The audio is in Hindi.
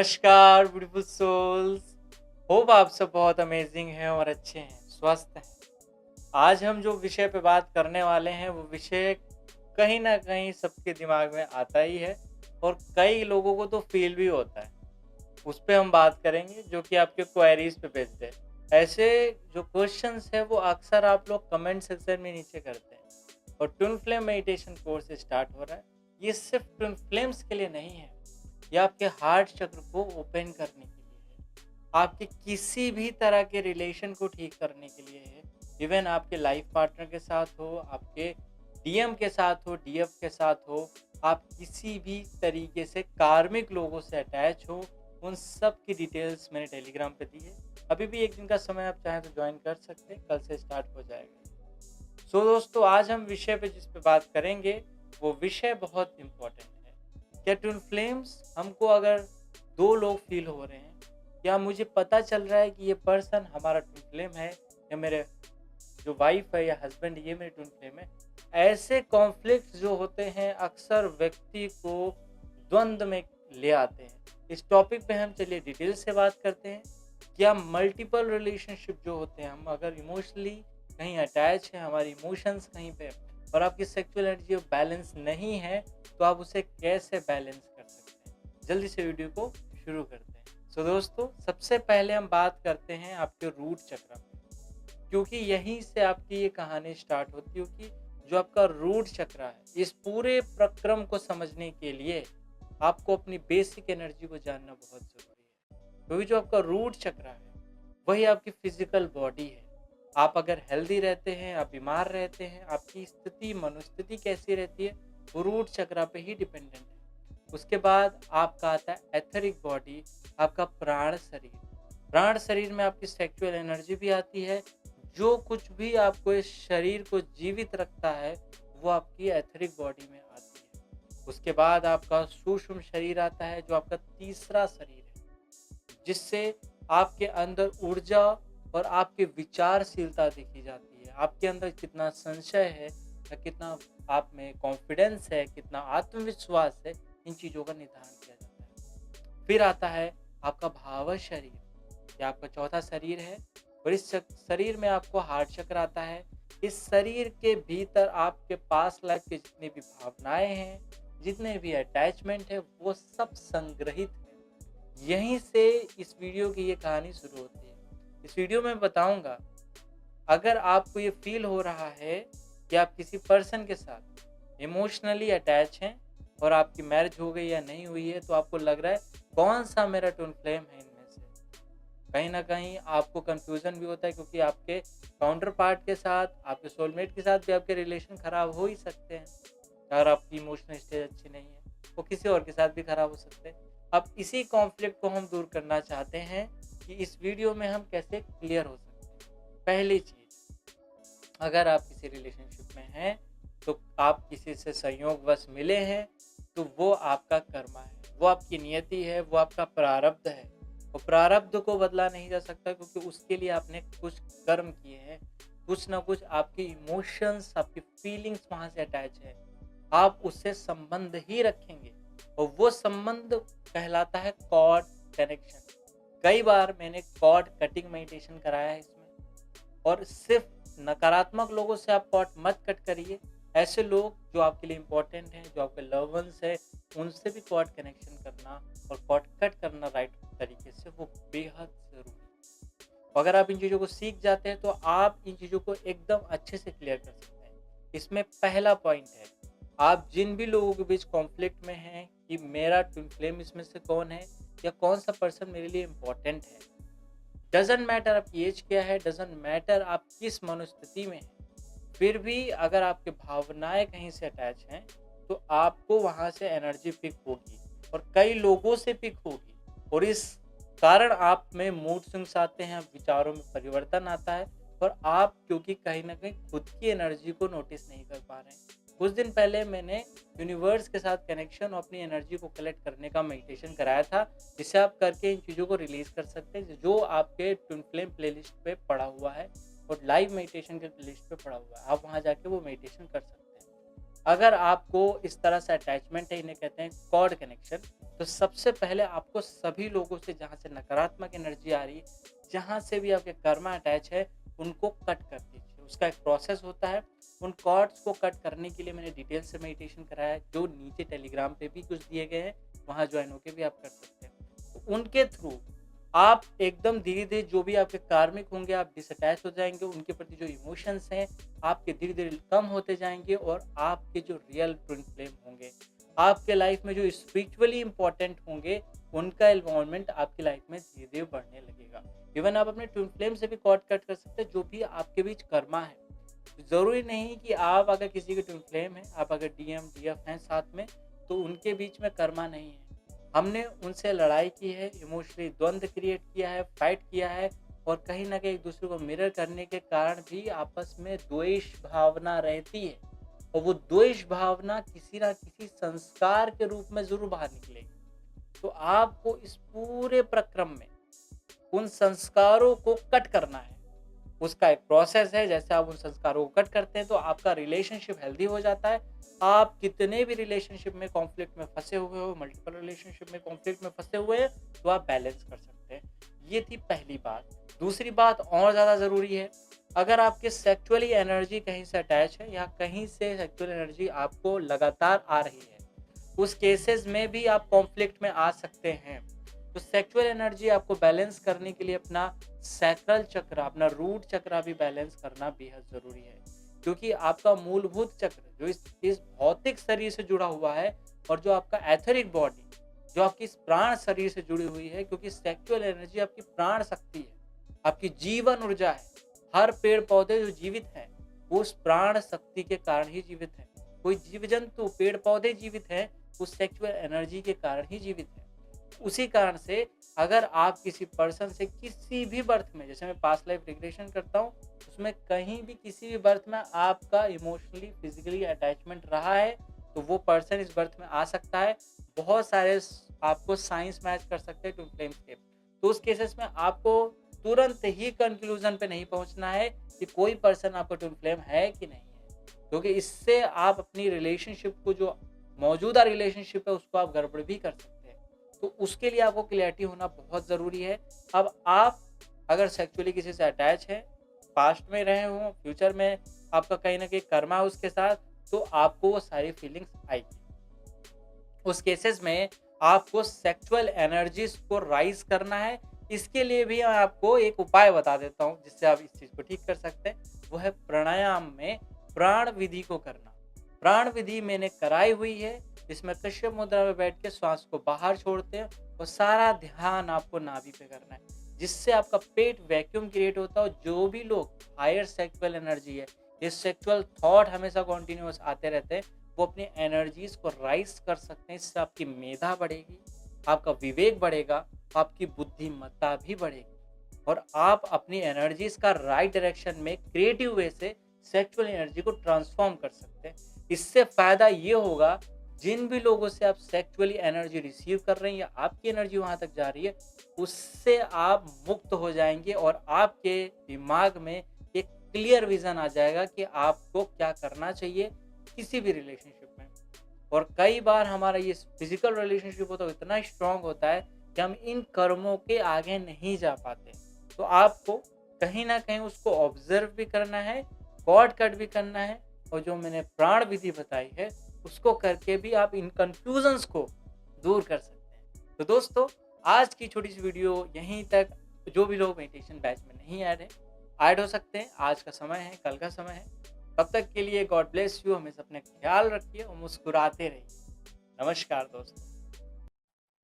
नमस्कार ब्यूटीफुल सोल्स। होप आप सब बहुत अमेजिंग हैं और अच्छे हैं, स्वस्थ हैं। आज हम जो विषय पे बात करने वाले हैं वो विषय कहीं ना कहीं सबके दिमाग में आता ही है और कई लोगों को तो फील भी होता है। उस पे हम बात करेंगे जो कि आपके क्वेरीज पे बेस्ड है। ऐसे जो क्वेश्चंस है वो अक्सर आप लोग कमेंट सेक्शन में नीचे करते हैं। और twin flame meditation course start हो रहा है। ये सिर्फ ट्विन फ्लेम्स के लिए नहीं है, ये आपके हार्ट चक्र को ओपन करने के लिए है, आपके किसी भी तरह के रिलेशन को ठीक करने के लिए है। इवन आपके लाइफ पार्टनर के साथ हो, आपके डीएम के साथ हो, डीएफ के साथ हो, आप किसी भी तरीके से कार्मिक लोगों से अटैच हो, उन सब की डिटेल्स मैंने टेलीग्राम पे दी है। अभी भी एक दिन का समय आप चाहें तो ज्वाइन कर सकते हैं, कल से स्टार्ट हो जाएगा। सो दोस्तों, आज हम विषय पे जिस पे बात करेंगे वो विषय बहुत इम्पोर्टेंट है। क्या ट्विन फ्लेम्स हमको अगर दो लोग फील हो रहे हैं, या मुझे पता चल रहा है कि ये पर्सन हमारा ट्विन फ्लेम है, या मेरे जो वाइफ है या हस्बैंड ये मेरे ट्विन फ्लेम है। ऐसे कॉन्फ्लिक्ट जो होते हैं अक्सर व्यक्ति को द्वंद्व में ले आते हैं। इस टॉपिक पे हम चलिए डिटेल से बात करते हैं। क्या मल्टीपल रिलेशनशिप जो होते हैं, हम अगर इमोशनली कहीं अटैच है, हमारी इमोशंस कहीं पे और आपकी सेक्सुअल एनर्जी बैलेंस नहीं है, तो आप उसे कैसे बैलेंस कर सकते हैं। जल्दी से वीडियो को शुरू करते हैं। सो दोस्तों, सबसे पहले हम बात करते हैं आपके रूट चक्र पे, क्योंकि यहीं से आपकी ये कहानी स्टार्ट होती है। क्योंकि जो आपका रूट चक्र है, इस पूरे प्रक्रम को समझने के लिए आपको अपनी बेसिक एनर्जी को जानना बहुत ज़रूरी है। क्योंकि जो आपका रूट चक्र है वही आपकी फिजिकल बॉडी है। आप अगर हेल्दी रहते हैं, आप बीमार रहते हैं, आपकी स्थिति मनोस्थिति कैसी रहती है वो रूट चक्र पे ही डिपेंडेंट है। उसके बाद आपका आता है एथरिक बॉडी, आपका प्राण शरीर। प्राण शरीर में आपकी सेक्सुअल एनर्जी भी आती है। जो कुछ भी आपको इस शरीर को जीवित रखता है वो आपकी एथरिक बॉडी में आती है। उसके बाद आपका सूक्ष्म शरीर आता है, जो आपका तीसरा शरीर है, जिससे आपके अंदर ऊर्जा और आपकी विचारशीलता देखी जाती है। आपके अंदर कितना संशय है या कितना आप में कॉन्फिडेंस है, कितना आत्मविश्वास है, इन चीज़ों का निर्धारण किया जाता है। फिर आता है आपका भाव शरीर, ये आपका चौथा शरीर है। और इस शरीर में आपको हार्ट चक्र आता है। इस शरीर के भीतर आपके पास लाइफ के जितनी भी भावनाएं हैं, जितने भी अटैचमेंट है, वो सब संग्रहित है। यहीं से इस वीडियो की ये कहानी शुरू होती है। इस वीडियो में बताऊंगा, अगर आपको ये फील हो रहा है कि आप किसी पर्सन के साथ इमोशनली अटैच हैं और आपकी मैरिज हो गई या नहीं हुई है, तो आपको लग रहा है कौन सा मेरा ट्विन फ्लेम है इनमें से। कहीं ना कहीं आपको कंफ्यूजन भी होता है, क्योंकि आपके काउंटर पार्ट के साथ, आपके सोलमेट के साथ भी आपके रिलेशन खराब हो ही सकते हैं। अगर आपकी इमोशनल स्टेज अच्छी नहीं है, वो किसी और के साथ भी खराब हो सकते हैं। अब इसी कॉन्फ्लिक्ट को हम दूर करना चाहते हैं कि इस वीडियो में हम कैसे क्लियर हो सकते हैं। पहली चीज, अगर आप किसी रिलेशनशिप में हैं, तो आप किसी से संयोगवश मिले हैं, तो वो आपका कर्मा है, वो आपकी नियति है, वो आपका प्रारब्ध है। और प्रारब्ध को बदला नहीं जा सकता, क्योंकि उसके लिए आपने कुछ कर्म किए हैं। कुछ ना कुछ आपकी इमोशंस, आपकी फीलिंग्स वहाँ से अटैच है। आप उससे संबंध ही रखेंगे, और वो संबंध कहलाता है कॉर्ड कनेक्शन। कई बार मैंने कॉर्ड कटिंग मेडिटेशन कराया है इसमें। और सिर्फ नकारात्मक लोगों से आप कॉर्ड मत कट करिए। ऐसे लोग जो आपके लिए इम्पोर्टेंट हैं, जो आपके लव वंस है, उनसे भी कॉर्ड कनेक्शन करना और कॉर्ड कट करना राइट तरीके से, वो बेहद ज़रूरी है। अगर आप इन चीज़ों को सीख जाते हैं, तो आप इन चीज़ों को एकदम अच्छे से क्लियर कर सकते हैं। इसमें पहला पॉइंट है, आप जिन भी लोगों के बीच कॉन्फ्लिक्ट में हैं कि मेरा ट्विन फ्लेम इसमें से कौन है, या कौन सा पर्सन मेरे लिए इम्पोर्टेंट है। डजेंट मैटर आपकी एज क्या है, डजेंट मैटर आप किस मनोस्थिति में हैं। फिर भी अगर आपके भावनाएं कहीं से अटैच हैं, तो आपको वहां से एनर्जी पिक होगी, और कई लोगों से पिक होगी। और इस कारण आप में मूड स्विंग्स आते हैं, विचारों में परिवर्तन आता है, और आप क्योंकि कहीं ना कहीं खुद की एनर्जी को नोटिस नहीं कर पा रहे हैं। कुछ दिन पहले मैंने यूनिवर्स के साथ कनेक्शन और अपनी एनर्जी को कलेक्ट करने का मेडिटेशन कराया था, जिसे आप करके इन चीज़ों को रिलीज कर सकते हैं, जो आपके ट्विन फ्लेम प्लेलिस्ट पे पड़ा हुआ है और लाइव मेडिटेशन के लिस्ट पे पड़ा हुआ है। आप वहाँ जाके वो मेडिटेशन कर सकते हैं। अगर आपको इस तरह से अटैचमेंट है, इन्हें कहते हैं कॉर्ड कनेक्शन, तो सबसे पहले आपको सभी लोगों से जहाँ से नकारात्मक एनर्जी आ रही है, जहाँ से भी आपके कर्मा अटैच है, उनको कट कर दीजिए। उसका एक प्रोसेस होता है। उन कॉर्ड्स को कट करने के लिए मैंने डिटेल से मेडिटेशन कराया है, जो नीचे टेलीग्राम पे भी कुछ दिए गए हैं, वहाँ ज्वाइन होकर भी आप कर सकते हैं। तो उनके थ्रू आप एकदम धीरे-धीरे जो भी आपके कार्मिक होंगे, आप डिसअटैच हो जाएँगे, उनके प्रति जो इमोशंस हैं, आपके धीरे-धीरे कम होते जाएँगे और आपके जो रियल ट्विन फ्लेम होंगे, आपके लाइफ में जो स्पिरिचुअली इम्पोर्टेंट होंगे, उनका इन्वॉल्वमेंट आपकी लाइफ में धीरे-धीरे बढ़ने लगेगा। इवन आप अपने ट्विन फ्लेम से भी कॉर्ड कट कर सकते हैं, जो भी आपके बीच कर्मा है। ज़रूरी नहीं कि आप अगर किसी के ट्विन फ्लेम हैं, आप अगर डीएम, डीएफ हैं साथ में, तो उनके बीच में कर्मा नहीं है। हमने उनसे लड़ाई की है, इमोशनली द्वंद्व क्रिएट किया है, फाइट किया है और कहीं न कहीं एक दूसरे को मिरर करने के कारण भी आपस में द्वेष भावना रहती है और वो द्वेष भावना किसी न किसी संस्कार के रूप में ज़रूर बाहर निकलेगी। तो आपको इस पूरे प्रक्रम में उन संस्कारों को कट करना है। उसका एक प्रोसेस है, जैसे आप उन संस्कारों को कट करते हैं तो आपका रिलेशनशिप हेल्दी हो जाता है। आप कितने भी रिलेशनशिप में कॉन्फ्लिक्ट में फँसे हुए हो, मल्टीपल रिलेशनशिप में कॉन्फ्लिक्ट में फँसे हुए हैं, तो आप बैलेंस कर सकते हैं। ये थी पहली बात। दूसरी बात और ज़्यादा ज़रूरी है, अगर आपकी सेक्सुअली एनर्जी कहीं से अटैच है या कहीं से सेक्सुअल एनर्जी आपको लगातार आ रही है, उस केसेस में भी आप कॉन्फ्लिक्ट में आ सकते हैं। तो सेक्सुअल एनर्जी आपको बैलेंस करने के लिए अपना सैक्रल चक्र, अपना रूट चक्र भी बैलेंस करना बेहद ज़रूरी है, क्योंकि आपका मूलभूत चक्र जो इस भौतिक शरीर से जुड़ा हुआ है और जो आपका एथरिक बॉडी, जो आपकी इस प्राण शरीर से जुड़ी हुई है, क्योंकि सेक्सुअल एनर्जी आपकी प्राण शक्ति है, आपकी जीवन ऊर्जा है। हर पेड़ पौधे जो जीवित हैं, वो उस प्राण शक्ति के कारण ही जीवित है। कोई जीव जंतु, पेड़ पौधे जीवित हैं, उस सेक्सुअल एनर्जी के कारण ही जीवित है। उसी कारण से अगर आप किसी पर्सन से किसी भी बर्थ में, जैसे मैं पास्ट लाइफ रिग्रेशन करता हूँ, उसमें कहीं भी किसी भी बर्थ में आपका इमोशनली फिजिकली अटैचमेंट रहा है, तो वो पर्सन इस बर्थ में आ सकता है। बहुत सारे आपको साइंस मैच कर सकते हैं ट्विन फ्लेम के। तो उस केसेस में आपको तुरंत ही कंक्लूजन पे नहीं पहुंचना है कि कोई पर्सन आपका ट्विन फ्लेम है कि नहीं है, क्योंकि इससे आप अपनी रिलेशनशिप को, जो मौजूदा रिलेशनशिप है, उसको आप गड़बड़ भी कर सकते हैं। तो उसके लिए आपको क्लैरिटी होना बहुत ज़रूरी है। अब आप अगर सेक्सुअली किसी से अटैच है, पास्ट में रहे हों, फ्यूचर में आपका कहीं न कहीं कर्मा है उसके साथ, तो आपको वो सारी फीलिंग्स आएगी। उस केसेस में आपको सेक्सुअल एनर्जीज़ को राइज़ करना है। इसके लिए भी मैं आपको एक उपाय बता देता हूँ, जिससे आप इस चीज़ को ठीक कर सकते हैं। वो है प्राणायाम में प्राण विधि को करना। प्राण विधि मैंने कराई हुई है, जिसमें कश्यप मुद्रा में बैठ के श्वास को बाहर छोड़ते हैं और सारा ध्यान आपको नाभि पे करना है, जिससे आपका पेट वैक्यूम क्रिएट होता है। और जो भी लोग हायर सेक्सुअल एनर्जी है, ये सेक्सुअल थॉट हमेशा कॉन्टिन्यूस आते रहते हैं, वो अपनी एनर्जीज को राइज कर सकते हैं। इससे आपकी मेधा बढ़ेगी, आपका विवेक बढ़ेगा, आपकी बुद्धिमत्ता भी बढ़ेगी और आप अपनी एनर्जीज का राइट डायरेक्शन में क्रिएटिव वे से सेक्सुअल एनर्जी को ट्रांसफॉर्म कर सकते हैं। इससे फायदा ये होगा, जिन भी लोगों से आप सेक्सुअली एनर्जी रिसीव कर रहे हैं या आपकी एनर्जी वहां तक जा रही है, उससे आप मुक्त हो जाएंगे और आपके दिमाग में एक क्लियर विजन आ जाएगा कि आपको क्या करना चाहिए किसी भी रिलेशनशिप में। और कई बार हमारा ये फिजिकल रिलेशनशिप होता है, इतना स्ट्रांग होता है कि हम इन कर्मों के आगे नहीं जा पाते। तो आपको कहीं ना कहीं उसको ऑब्जर्व भी करना है, कॉर्ड कट भी करना है, और जो मैंने प्राण विधि बताई है उसको करके भी आप इन कंफ्यूजन्स को दूर कर सकते हैं। तो दोस्तों, आज की छोटी सी वीडियो यहीं तक। जो भी लोग मेडिटेशन बैच में नहीं ऐड हो सकते हैं, आज का समय है, कल का समय है। तब तक के लिए गॉड ब्लेस यू। हमेशा अपने ख्याल रखिए और मुस्कुराते रहिए। नमस्कार दोस्तों।